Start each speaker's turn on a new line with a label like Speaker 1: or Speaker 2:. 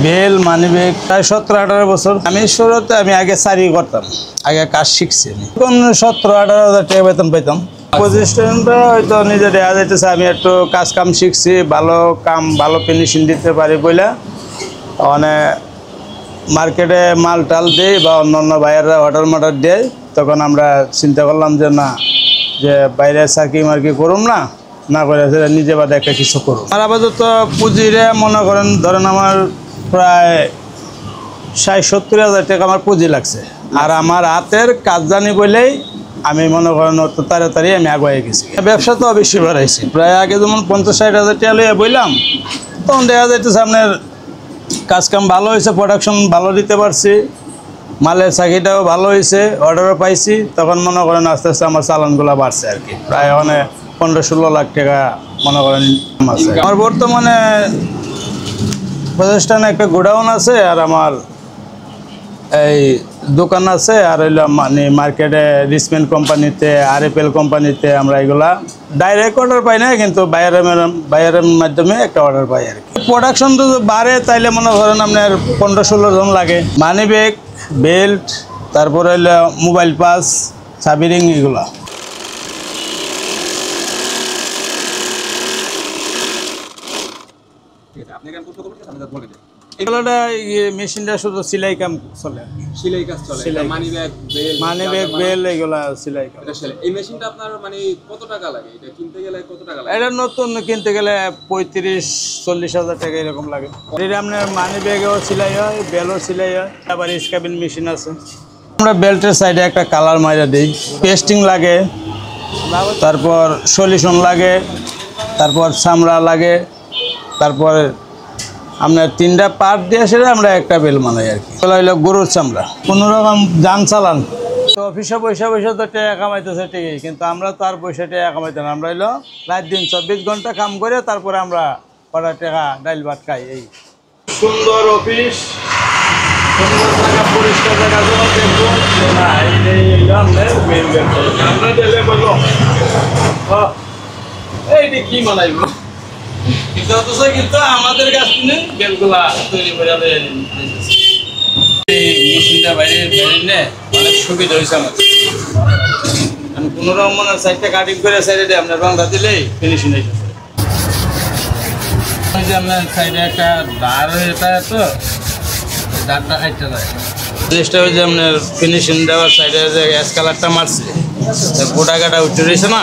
Speaker 1: Bell money bag প্রায় 17-18 বছর। আমি শুরুতে আগে চাকরি করতাম, আগে কাজ শিখছি। আমি তখন 17-18 হাজার টাকা বেতন পাইতাম। পজিশনটা হয়তো নিজে দেওয়া যাইতেছে, আমি একটু কাজ কাম শিখছি, ভালো ফিনিশিং দিতে পারি বলে মানে মার্কেটে মাল টাল দিই বা অন্য ভাইয়েরা অর্ডার দেয়। তখন আমরা চিন্তা করলাম যে না, যে বাইরে চাকরি মার্কি করুম না করে নিজে বাদে একটা কিছু করুন। আর আপাতত পুঁজিরে মনে করেন ধরেন আমার প্রায় 60-70 হাজার টাকা আমার পুঁজি লাগছে। আর আমার হাতের কাজ জানি বলেই আমি মনে করেন অত তাড়াতাড়ি আমি আগুয়ে গেছি। ব্যবসা তো বেশি বাড়াইছি, প্রায় আগে যেমন 50-60 হাজার টাকা লইয়া বললাম, তখন দেখা যাইতেছে আপনার কাজকাম ভালো হয়েছে, প্রোডাকশন ভালো দিতে পারছি, মালের চাকরিটাও ভালো হয়েছে, অর্ডারও পাইছি। তখন মনে করেন আস্তে আস্তে আমার চালানগুলো বাড়ছে আর কি, প্রায় 15-16 লাখ টাকা মনে করেন আছে। আমার বর্তমানে প্রতিষ্ঠানে একটা গোডাউন আছে, আর আমার এই দোকান আছে, আর হইলো মানে মার্কেটে রিসমেন্ট কোম্পানিতে, RFL কোম্পানিতে আমরা এগুলা ডাইরেক্ট অর্ডার পাই না, কিন্তু বাইরের মাধ্যমে একটা অর্ডার পাই আর কি। প্রোডাকশন তো বাড়ে তাইলে মনে করেন আপনার 15-16 জন লাগে। মানি ব্যাগ, বেল্ট, তারপরে হইলো মোবাইল পাস, চাবি রিং, এগুলা। এগুলোটা মেশিনটা শুধু সেলাই কাম চলে,
Speaker 2: সেলাই কাজ চলে। মানিব্যাগ,
Speaker 1: বেল এগুলা সেলাই কাম।
Speaker 2: এই মেশিনটা আপনার মানে কত টাকা লাগে? এটা কিনতে গেলে কত টাকা লাগে?
Speaker 1: এটা নতুন কিনতে গেলে 35-40 হাজার টাকা এরকম লাগে। এটা আপনার মানিব্যাগও সেলাই হয়, বেলও সেলাই হয়, আবার স্ক্যাবিন মেশিন আছে। আমরা বেল্টের সাইডে একটা কালার মাইরা দিই, পেস্টিং লাগে, তারপর সলিউশন লাগে, তারপর চামড়া লাগে, তারপর আপনার 3টা পার্ট দিয়ে সেটা আমরা একটা বেল বানাই আর কি। হইলো গরুর চামড়া। কোনোরকম যান চালান তো অফিসে পয়সা তো টাকা কামাইতেছে ঠিকই, কিন্তু আমরা তো আর পয়সা টাকা কামাইতে না। আমরা হইলো রাত দিন 24 ঘন্টা কাম করে তারপরে আমরা কটা টাকা ডাইল ভাত খাই। এই সুন্দর অফিস, সুন্দর জায়গা, পরিষ্কার জায়গা জন্য দেখবো না, আমরা দিলে বলবো এইটি কি বানাইব, কিন্তু আমাদের কাছ থেকে বেলগুলা তৈরি করে মেশিনটা বাইরে নে অনেক সুবিধা হয়েছে আমাদের। আমি কোনোরকম মনে সাইডটা কাটিং করে সাইডে আপনার রংটা দিলেই ফিনিশিং হয়ে যাবে। ওই যে আপনার সাইডে একটা দাঁড় হয়ে যায়, তো দাঁড়টা খাইতে যায় জিনিসটা। ওই যে আপনার ফিনিশিং দেওয়ার সাইডে যে গ্যাস কালারটা মারছে, গোটা গাটা উঠে রয়েছে না,